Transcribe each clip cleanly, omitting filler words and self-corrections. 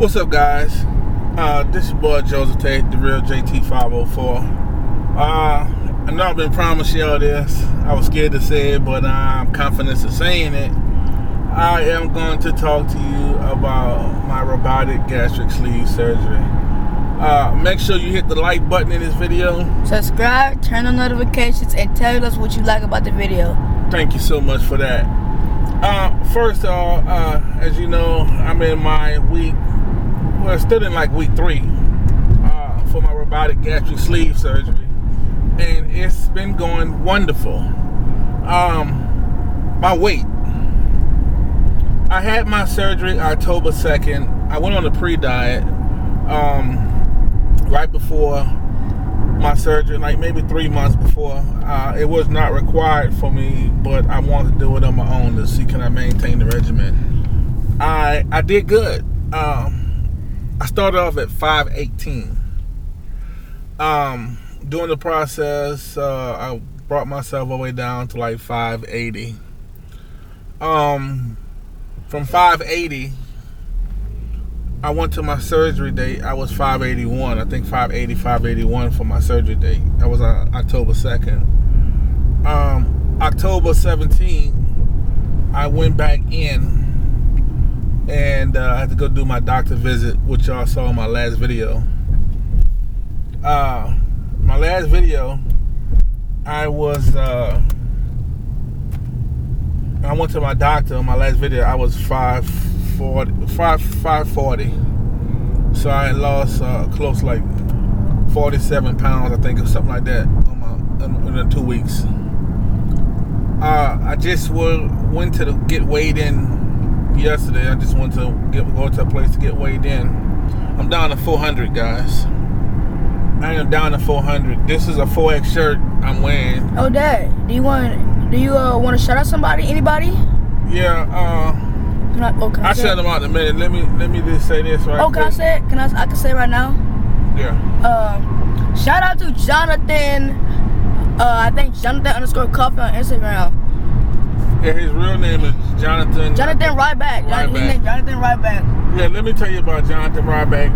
What's up, guys? This is your boy Joseph Tate, the real JT504. I know I've been promising y'all this. I was scared to say it, but I'm confident in saying it. I am going to talk to you about my robotic gastric sleeve surgery. Make sure you hit the like button in this video. Subscribe, turn on notifications, and tell us what you like about the video. Thank you so much for that. First of all, as you know, I'm in my still in like week 3 for my robotic gastric sleeve surgery, and it's been going wonderful. My weight. I had my surgery October 2nd. I went on a pre-diet right before my surgery, like maybe 3 months before. It was not required for me, but I wanted to do it on my own to see can I maintain the regimen. I did good. I started off at 518. During the process, I brought myself all the way down to like 580. From 580, I went to my surgery date. I was 581. I think 580, 581 for my surgery date. That was on October 2nd. October 17th, I went back in. And I had to go do my doctor visit, which y'all saw in my last video. My last video, I went to my doctor. My last video, I was 540. So I had lost close like 47 pounds, I think, or something like that in the 2 weeks. I just went to get weighed in yesterday. I just went to go to a place to get weighed in. I'm down to 400, guys. I am down to 400. This is a 4X shirt I'm wearing. Oh, Dad, do you want to shout out somebody? Anybody? Yeah. I'll shout them out in a minute. Let me just say this right quick. Can I say it? I can say it right now. Yeah. Shout out to Jonathan. I think Jonathan_Coffee on Instagram. Yeah, his real name is Jonathan. Jonathan Ryback. Jonathan Ryback. Yeah, let me tell you about Jonathan Ryback.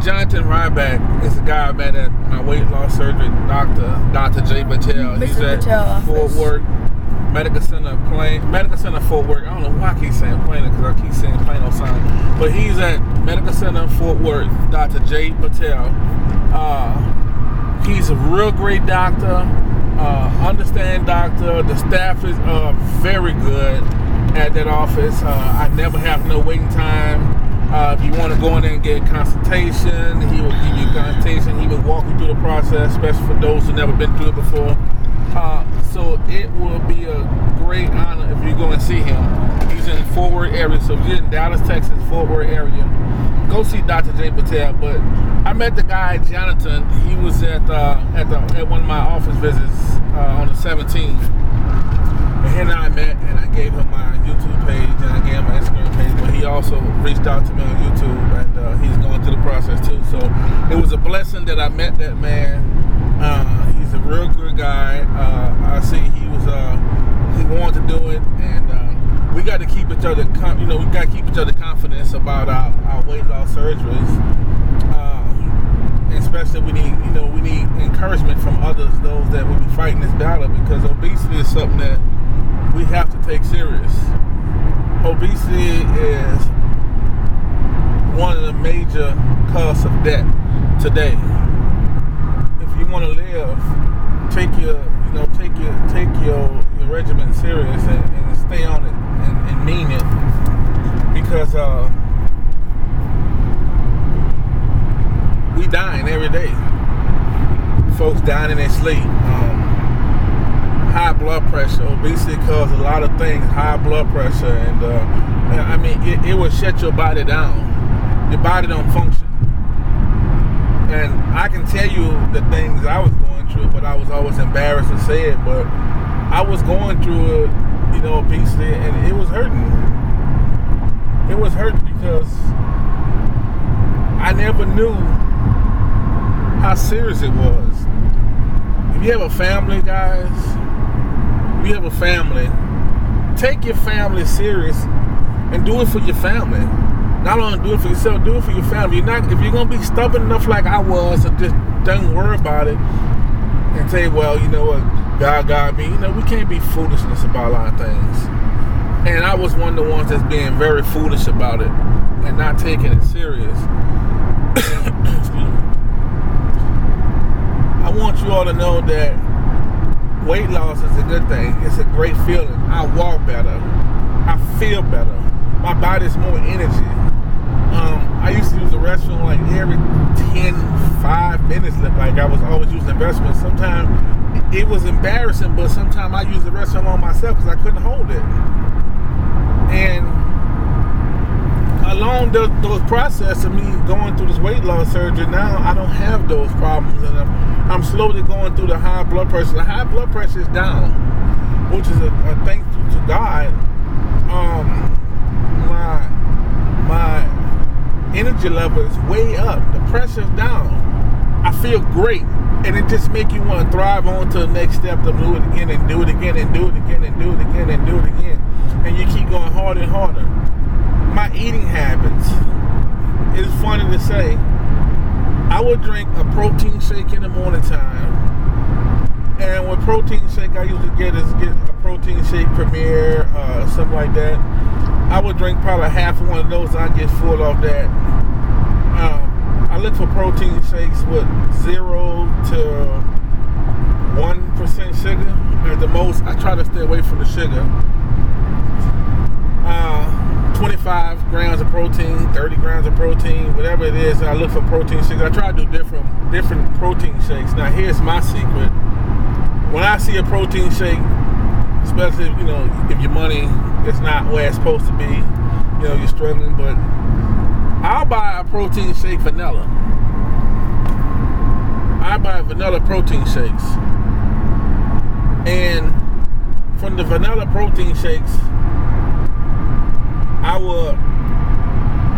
Jonathan Ryback is the guy I met at my weight loss surgery doctor, Dr. J. Patel. He's at Fort Worth Medical Center, Fort Worth. I don't know why I keep saying Plano, because I keep saying Plano sign. But he's at Medical Center, Fort Worth, Dr. J. Patel. He's a real great doctor. Understand doctor. The staff is very good at that office. I never have no waiting time. If you want to go in there and get a consultation, he will give you a consultation. He will walk you through the process, especially for those who never been through it before. So it will be a great honor if you go and see him. He's in the Fort Worth area, so if you're in Dallas, Texas, Fort Worth area, go see Dr. J. Patel. But I met the guy, Jonathan. He was at one of my office visits on the 17th. And he and I met, and I gave him my YouTube page, and I gave him my Instagram page. But he also reached out to me on YouTube, and he's going through the process too. So it was a blessing that I met that man. He's a real good guy. I see he wanted to do it, and we got to keep each other, we got to keep each other confidence about our weight loss surgeries. Especially we need encouragement from others, those that will be fighting this battle, because obesity is something that we have to take serious. Obesity is one of the major causes of death today. If you want to live, take your regimen serious and stay on it and mean it, because we dying every day. Folks dying in their sleep. High blood pressure. Obesity causes a lot of things. High blood pressure, and it will shut your body down. Your body don't function. And I can tell you the things I was going through, but I was always embarrassed to say it. But I was going through obesity, and it was hurting. It was hurting because I never knew how serious it was. If you have a family, guys, take your family serious and do it for your family. not only do it for yourself, do it for your family. If you're gonna be stubborn enough like I was, and just don't worry about it, and say, well, you know what, God got me. You know, we can't be foolishness about a lot of things. And I was one of the ones that's being very foolish about it and not taking it serious. Excuse me. I want you all to know that weight loss is a good thing. It's a great feeling. I walk better. I feel better. My body's more energy. I used to use the restroom like every 5 minutes. Like I was always using the restroom. Sometimes it was embarrassing, but sometimes I used the restroom on myself because I couldn't hold it. And along those process of me going through this weight loss surgery, now I don't have those problems, and I'm slowly going through the high blood pressure. The high blood pressure is down, which is a thanks to God. My energy level is way up. The pressure's down. I feel great, and it just makes you want to thrive on to the next step to do it again and do it again and do it again and do it again and do it again. And you keep going harder and harder. My eating habits, it's funny to say, I would drink a protein shake in the morning time. And with protein shake, I usually get a protein shake Premier, something like that. I would drink probably half of one of those, and I get full off that. I look for protein shakes with 0 to 1% sugar. At the most, I try to stay away from the sugar. 25 grams of protein, 30 grams of protein, whatever it is. I look for protein shakes. I try to do different protein shakes. Now, here's my secret. When I see a protein shake, especially, you know, if your money is not where it's supposed to be, you know, you're struggling, but I'll buy a protein shake vanilla. I buy vanilla protein shakes. And from the vanilla protein shakes, I will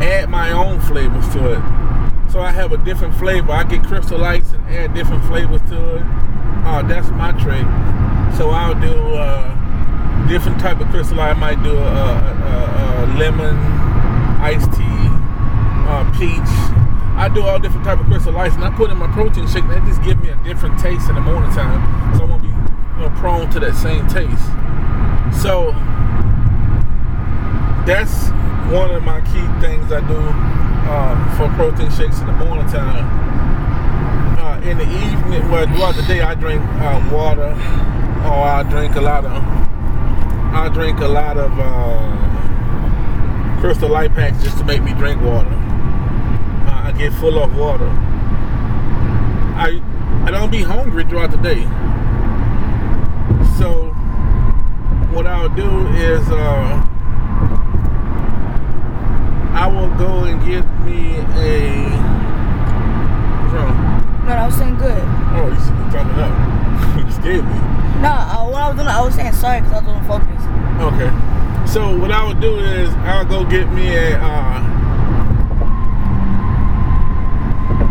add my own flavors to it. So I have a different flavor. I get Crystal Lights and add different flavors to it. That's my trick. So I'll do different type of Crystal Light. I might do a lemon, iced tea, peach. I do all different type of Crystal Lights, and I put in my protein shake, and that just gives me a different taste in the morning time. So I won't be prone to that same taste. So that's one of my key things I do for protein shakes in the morning time. In the evening, well, throughout the day, I drink water, or I drink a lot of Crystal Light packs just to make me drink water. I get full of water. I don't be hungry throughout the day. So what I'll do is I will go and get me a. What's wrong? No, I was saying good. Oh, you thumbing up. You scared me. No, what I was doing, I was saying sorry because I was doing focus. Okay. So what I would do is I'll go get me a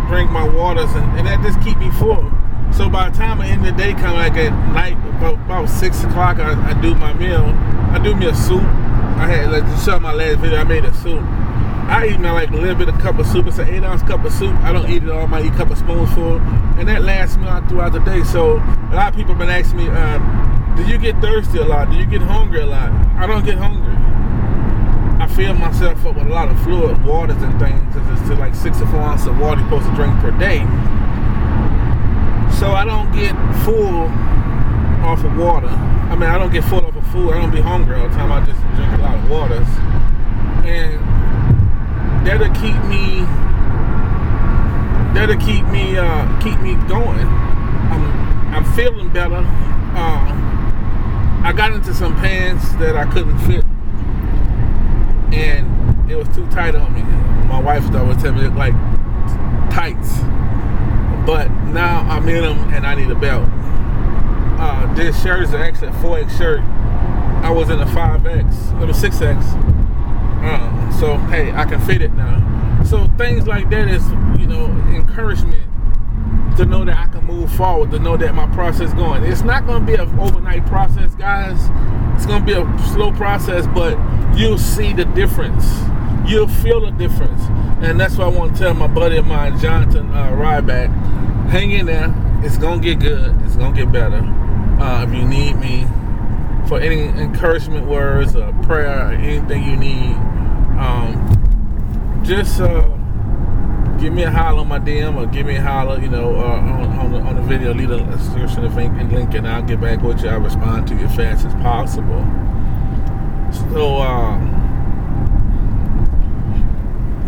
drink my waters, and that just keep me full. So by the time the end of the day comes, like at night, about 6 o'clock, I do my meal. I do me a soup. I had, like you saw my last video, I made a soup. I eat like a little bit of cup of soup. It's an 8-ounce cup of soup. I don't eat it all. I might eat a couple spoonfuls, and that lasts me out throughout the day. So a lot of people have been asking me, do you get thirsty a lot? Do you get hungry a lot? I don't get hungry. I fill myself up with a lot of fluid, waters and things, because it's like 6 or 4 ounces of water you're supposed to drink per day. So I don't get full off of water. I mean, I don't get full off of food. I don't be hungry all the time. I just drink a lot of waters, and that'll keep me going. I'm feeling better. I got into some pants that I couldn't fit, and it was too tight on me. My wife was always telling me it looked like tights, but now I'm in them and I need a belt. This shirt is actually a 4X shirt. I was in a 5X, 6X. So hey, I can fit it now. So things like that is, you know, encouragement to know that I can move forward, to know that my process is going. It's not going to be an overnight process, guys. It's going to be a slow process, but you'll see the difference. you'll feel a difference. And that's why I want to tell my buddy of mine, Jonathan Ryback, hang in there. It's going to get good. It's going to get better. If you need me for any encouragement words or prayer or anything you need, just give me a holler on my DM or give me a holler, on the video. Leave a description and link, and I'll get back with you. I'll respond to you as fast as possible. So,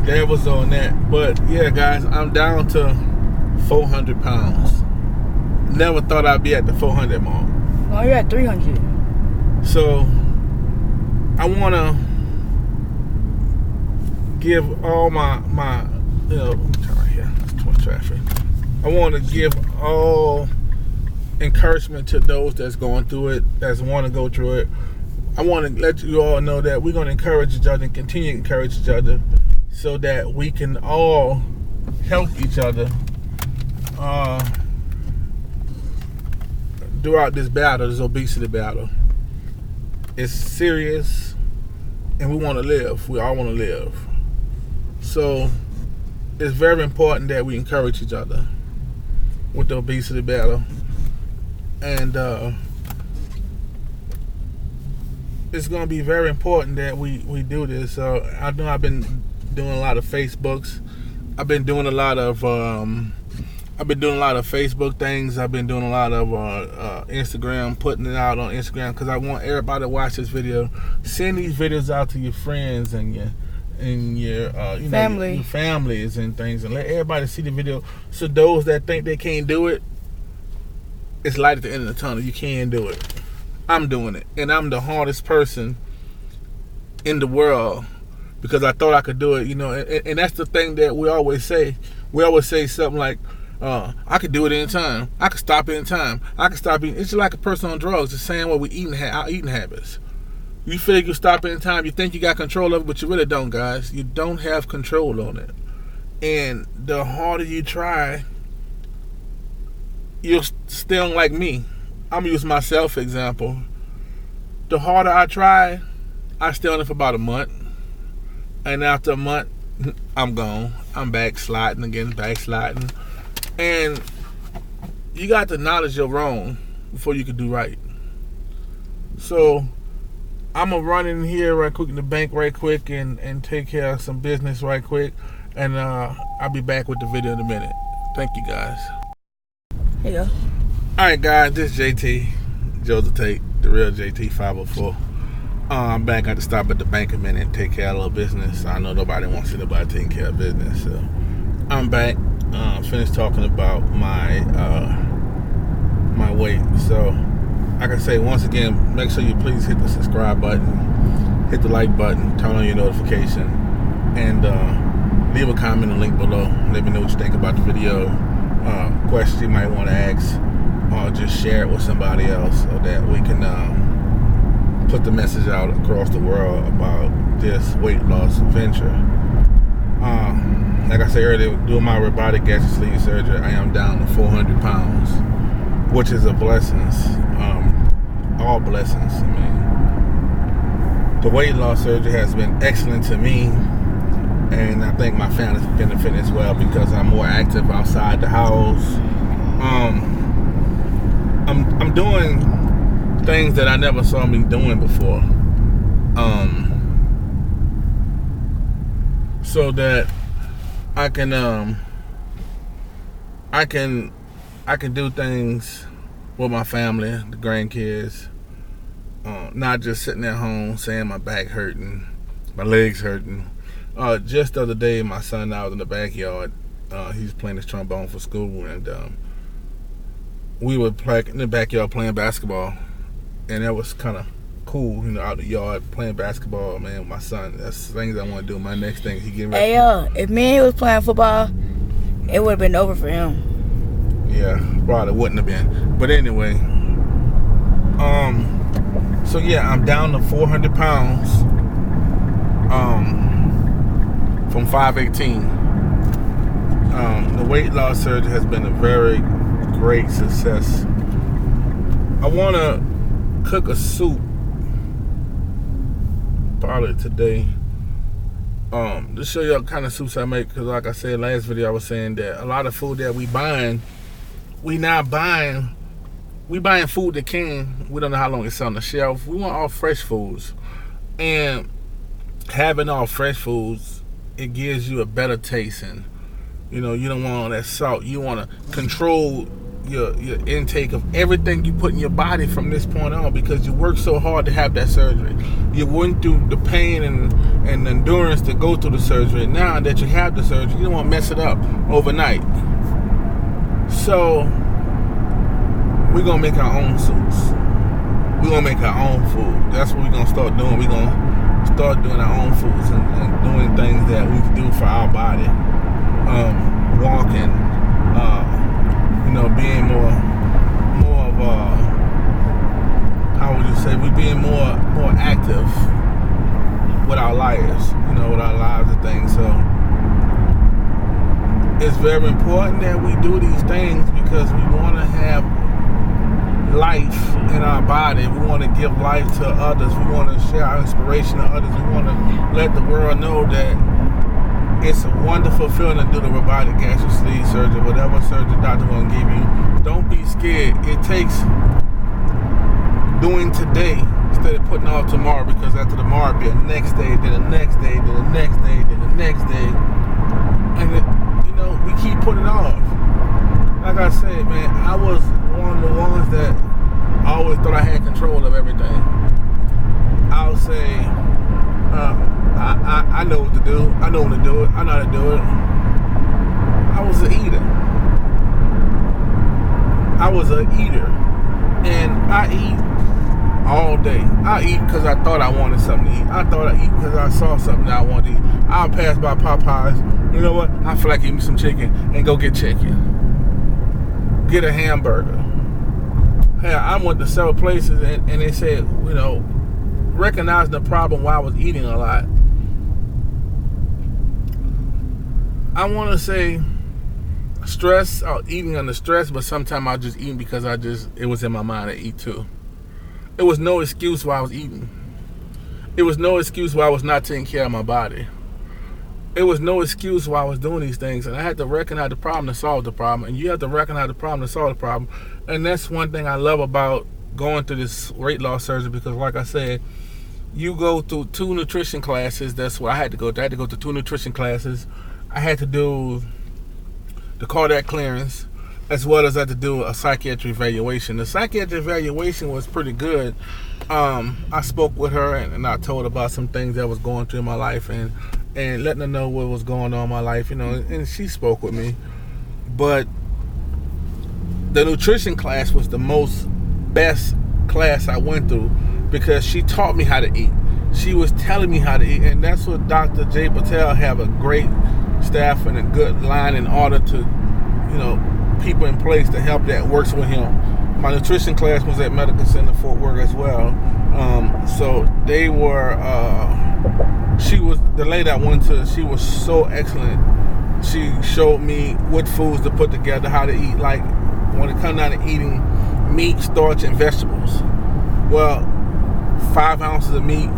that was on that. But yeah, guys, I'm down to 400 pounds. Never thought I'd be at the 400 mark. No, you're at 300. So I want to give all my let me turn right here. That's too much traffic. I want to give all encouragement to those that's going through it, that's want to go through it. I want to let you all know that we're going to encourage each other and continue to encourage each other so that we can all help each other throughout this battle, this obesity battle. It's serious, and we want to live. We all want to live. So it's very important that we encourage each other with the obesity battle. And it's going to be very important that we do this. I know I've been doing a lot of Facebooks. I've been doing a lot of Facebook things. I've been doing a lot of Instagram, putting it out on Instagram because I want everybody to watch this video. Send these videos out to your friends and your family, your families and things, and let everybody see the video. So those that think they can't do it, it's light at the end of the tunnel. You can do it. I'm doing it, and I'm the hardest person in the world because I thought I could do it. And that's the thing that we always say. We always say something like, I could do it anytime. I could stop anytime. I could stop eating. It's just like a person on drugs. The same way we our eating habits. You feel you can stop anytime. You think you got control of it, but you really don't, guys. You don't have control on it. And the harder you try, you're still like me. I'm going to use myself for example. The harder I try, I stay on it for about a month. And after a month, I'm gone. I'm backsliding again, backsliding. And you got to acknowledge you're wrong before you can do right. So I'm going to run in here right quick in the bank right quick and take care of some business right quick. And I'll be back with the video in a minute. Thank you, guys. Here you go. Alright, guys, this is JT, Joseph Tate, the real JT 504. I'm back. I had to stop at the bank a minute and take care of a little business. I know nobody wants to see nobody taking care of business. So I'm back. Finished talking about my weight. So like I say, once again, make sure you please hit the subscribe button, hit the like button, turn on your notification, and leave a comment and link below. Let me know what you think about the video, questions you might want to ask, or just share it with somebody else so that we can put the message out across the world about this weight loss venture. Like I said earlier, doing my robotic gastric sleeve surgery, I am down to 400 pounds, which is a blessing. All blessings. I mean, the weight loss surgery has been excellent to me, and I think my family's benefiting as well because I'm more active outside the house. I'm doing things that I never saw me doing before, so that I can do things with my family, the grandkids, not just sitting at home saying my back hurting, my legs hurting. Just the other day, my son and I was in the backyard. He's playing his trombone for school, and we were in the backyard playing basketball, and that was kind of cool, out the yard playing basketball, man, with my son. That's the things I want to do. My next thing, he getting ready. Hey, if me and he was playing football, it would have been over for him. Yeah, probably wouldn't have been. But anyway, so yeah, I'm down to 400 pounds from 518. The weight loss surgery has been a very great success. I want to cook a soup probably today. To show you what kind of soups I make, because like I said last video, I was saying that a lot of food that we buying food that we don't know how long it's on the shelf. We want all fresh foods, and having all fresh foods, it gives you a better taste. And you don't want all that salt. You want to control your intake of everything you put in your body from this point on, because you worked so hard to have that surgery. You went through the pain and endurance to go through the surgery. Now that you have the surgery, you don't want to mess it up overnight. So we're gonna make our own soups. We're gonna make our own food. That's what we're gonna start doing. We're gonna start doing our own foods and doing things that we can do for our body. Walking, being more of how would you say, we being more active with our lives, with our lives and things. So it's very important that we do these things, because we want to have life in our body. We want to give life to others. We want to share our inspiration to others. We want to let the world know that it's a wonderful feeling to do the robotic gastric sleeve surgery, whatever surgery the doctor want to give you. Don't be scared. It takes doing today instead of putting off tomorrow, because after tomorrow it'll be the next day, then the next day, then the next day, then the next day. And we keep putting it off. Like I said, man, I was one of the ones that I always thought I had control of everything. I would say, I know what to do. I know when to do it. I know how to do it. I was an eater. And I eat all day. I eat because I thought I wanted something to eat. I thought I eat because I saw something that I wanted to eat. I'll pass by Popeyes. You know what? I feel like eating some chicken, and go get chicken. Get a hamburger. Hey, I went to several places, and they said, recognizing the problem why I was eating a lot. I want to say stress, or eating under stress, but sometimes I just eat because it was in my mind to eat too. It was no excuse why I was eating. It was no excuse why I was not taking care of my body. It was no excuse why I was doing these things, and I had to recognize the problem to solve the problem, and you have to recognize the problem to solve the problem. And that's one thing I love about going through this weight loss surgery, because like I said, you go through 2 nutrition classes. That's what I had to go to. I had to go to 2 nutrition classes. I had to do the cardiac clearance, as well as I had to do a psychiatric evaluation. The psychiatric evaluation was pretty good. I spoke with her, and I told her about some things that was going through in my life, and letting her know what was going on in my life, and she spoke with me. But the nutrition class was the best class I went through, because she taught me how to eat. She was telling me how to eat, and that's what Dr. J. Patel have a great staff and a good line in order to, people in place to help that works with him. My nutrition class was at Medical Center Fort Worth as well. So they were, the lady I went to, she was so excellent. She showed me what foods to put together, how to eat, like when it comes down to eating meat, starch, and vegetables. Well, 5 ounces of meat,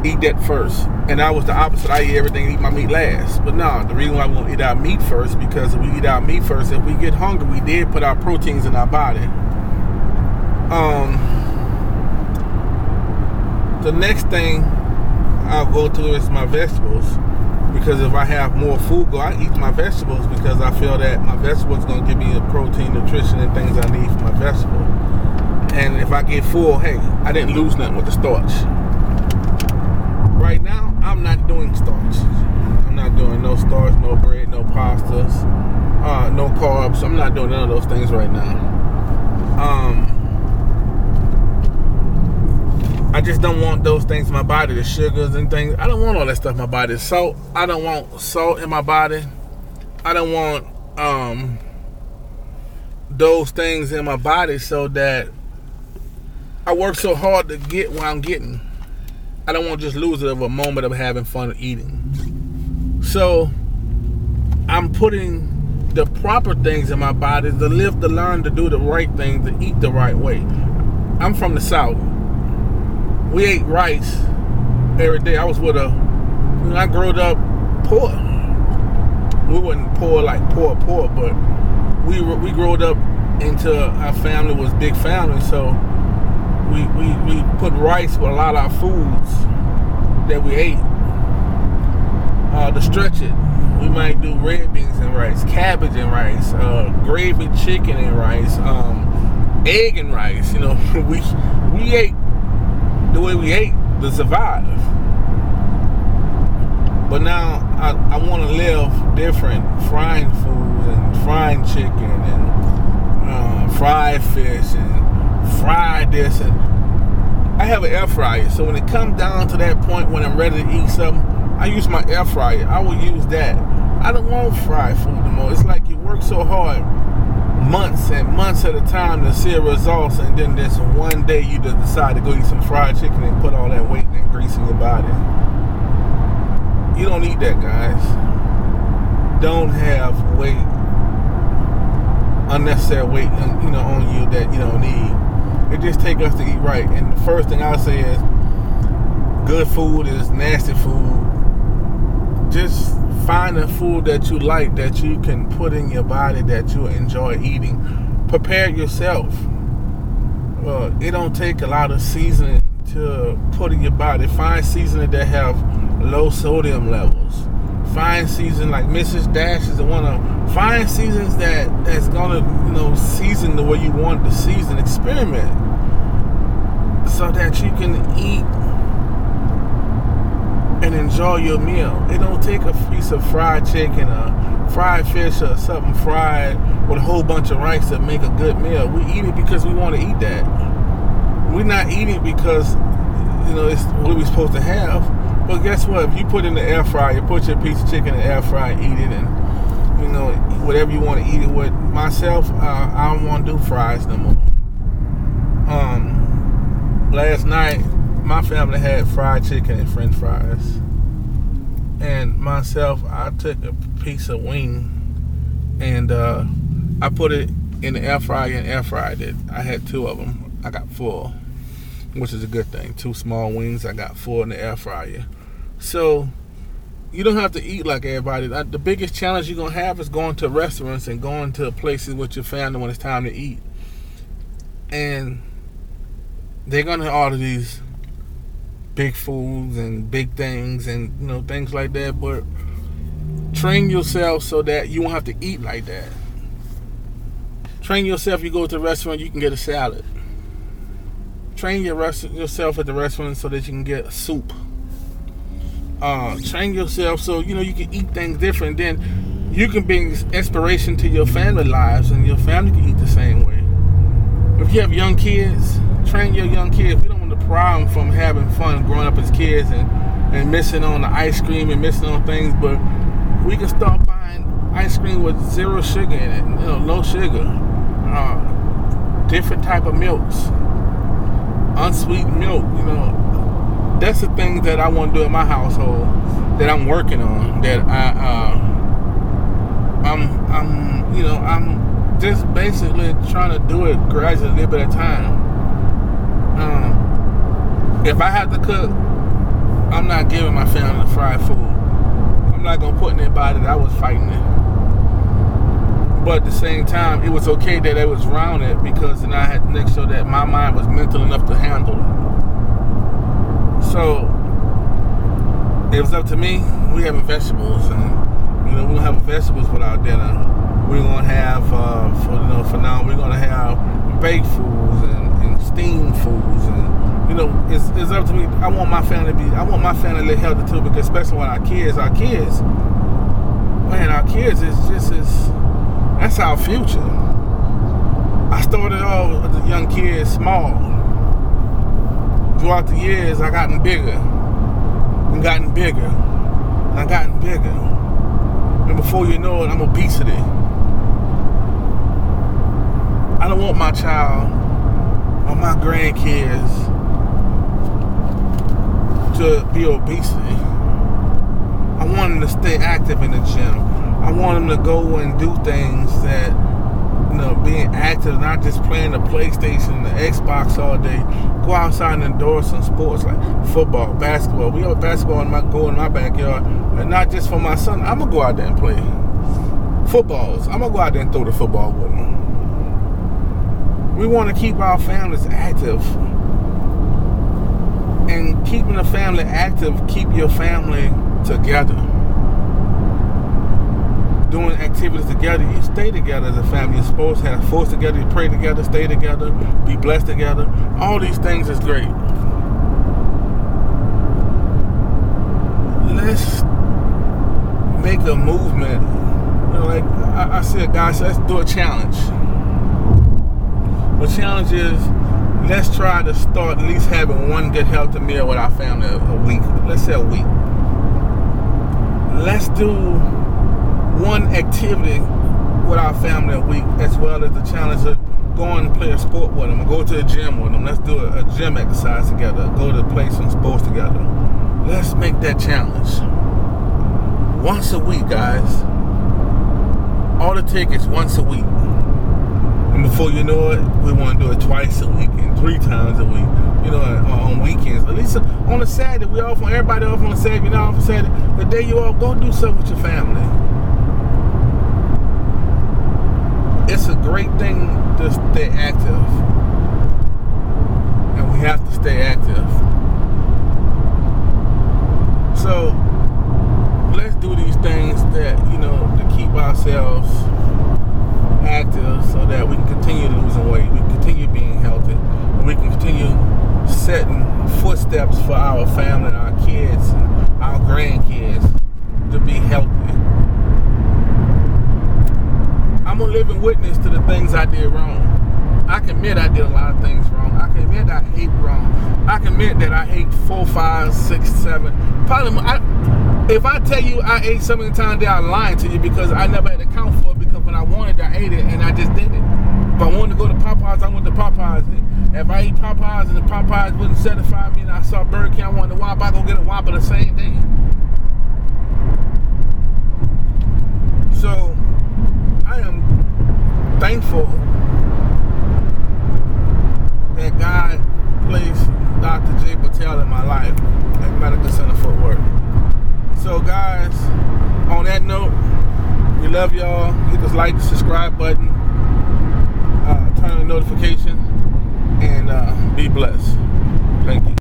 eat that first. And I was the opposite. I eat everything and eat my meat last. But no, the reason why we want to eat our meat first, because if we eat our meat first, if we get hungry, we did put our proteins in our body. The next thing I'll go to is my vegetables, because if I have more food, I eat my vegetables, because I feel that my vegetables are going to give me the protein, nutrition, and things I need for my vegetable. And if I get full, hey, I didn't lose nothing with the starch. Right now, I'm not doing starch. I'm not doing no starch, no bread, no pastas, no carbs. I'm not doing none of those things right now. I just don't want those things in my body, the sugars and things. I don't want all that stuff in my body. Salt, I don't want salt in my body. I don't want those things in my body, so that I work so hard to get what I'm getting. I don't want to just lose it over a moment of having fun eating. So I'm putting the proper things in my body to live, to learn, to do the right thing, to eat the right way. I'm from the South. We ate rice every day. I was with a I grew up poor. We wasn't poor like poor, but we grew up into our family was big family, so we put rice with a lot of our foods that we ate. To stretch it, we might do red beans and rice, cabbage and rice, gravy chicken and rice, egg and rice. You know, we ate the way we ate to survive. But now I want to live different, frying foods and frying chicken and fried fish and fried this. And I have an air fryer, so when it comes down to that point when I'm ready to eat something, I use my air fryer. I will use that. I don't want fried food anymore. It's like you work so hard, months and months at a time to see results, and then there's one day you just decide to go eat some fried chicken and put all that weight and grease in your body. You don't need that, guys. Don't have weight, unnecessary weight, on you that you don't need. It just takes us to eat right. And the first thing I'll say is, good food is nasty food. Just find a food that you like, that you can put in your body, that you enjoy eating. Prepare yourself. It don't take a lot of seasoning to put in your body. Find seasoning that have low sodium levels. Find season like Mrs. Dash is the one of them. Find seasons that's gonna season the way you want the season. Experiment so that you can eat and enjoy your meal. It don't take a piece of fried chicken or fried fish or something fried with a whole bunch of rice to make a good meal. We eat it because we want to eat that. We're not eating because it's what we're supposed to have. But guess what? If you put it in the air fryer, put your piece of chicken in the air fryer, eat it, and whatever you want to eat it with. Myself, I don't want to do fries no more. Last night, my family had fried chicken and French fries, and myself, I took a piece of wing and I put it in the air fryer and air fried it. I had 2 of them. I got 4, which is a good thing. 2 small wings, I got 4 in the air fryer. So you don't have to eat like everybody. The biggest challenge you're gonna have is going to restaurants and going to places with your family when it's time to eat, and they're gonna order these big foods and big things and things like that. But train yourself so that you won't have to eat like that. Train yourself. You go to the restaurant, you can get a salad. Train yourself at the restaurant so that you can get a soup. Train yourself so you can eat things different. Then you can bring inspiration to your family lives, and your family can eat the same way. If you have young kids, train your young kids. We don't want to pry them from having fun growing up as kids and missing on the ice cream and missing on things. But we can start buying ice cream with 0 sugar in it, no sugar, different type of milks, unsweetened milk. That's the thing that I want to do in my household, that I'm working on, that I'm just basically trying to do it gradually, a little bit at a time. If I have to cook, I'm not giving my family the fried food. I'm not gonna put in their body that I was fighting it. But at the same time, it was okay that it was around it, because then I had to make sure that my mind was mental enough to handle it. So it was up to me. We having vegetables, and we don't have vegetables with our dinner. We're gonna have for now we're gonna have baked foods and steamed foods, and it's up to me. I want my family to live healthy too, because especially when our kids is just that's our future. I started off with the young kids small. Throughout the years, I gotten bigger and gotten bigger and gotten bigger, and before you know it, I'm obesity. I don't want my child or my grandkids to be obesity. I want them to stay active in the gym. I want them to go and do things that being active, not just playing the PlayStation, the Xbox all day. Go outside and enjoy some sports like football, basketball. We have basketball in my backyard, and not just for my son. I'm gonna go out there and play footballs. I'm gonna go out there and throw the football with him. We want to keep our families active, and keeping the family active, keep your family together. Doing activities together, you stay together as a family. You're supposed to have force together, you pray together, stay together, be blessed together. All these things is great. Let's make a movement. Like I said, guys, let's do a challenge. The challenge is, let's try to start at least having one good healthy meal with our family a week. Let's say a week. Let's do one activity with our family a week, as well as the challenge of going and play a sport with them, or go to a gym with them. Let's do a gym exercise together, go to play some sports together. Let's make that challenge once a week, guys. All it takes is once a week, and before you know it, we want to do it twice a week and 3 times a week. On weekends. At least on a Saturday, we off on everybody off on a Saturday. You're not off on Saturday. The day you off, go do something with your family. It's a great thing to stay active, and we have to stay active. So let's do these things that to keep ourselves active, so that we can continue losing weight, we can continue being healthy, and we can continue setting footsteps for our family, our kids, and our grandkids to be healthy. I'm a living witness to the things I did wrong. I can admit I did a lot of things wrong. I can admit I ate wrong. I can admit that I ate 4, 5, 6, 7. Probably, if I tell you I ate so many times, that I'm lying to you, because I never had to count for it, because when I wanted, I ate it, and I just did it. If I wanted to go to Popeyes, I went to Popeyes. If I eat Popeyes and the Popeyes wouldn't satisfy me, and I saw Burger King, I wanted a Whopper, I go get a Whopper the same day. So I am thankful that God placed Dr. J. Patel in my life at Medical Center Fort Worth. So guys, on that note, we love y'all. Hit this like, subscribe button, turn on the notification, and be blessed. Thank you.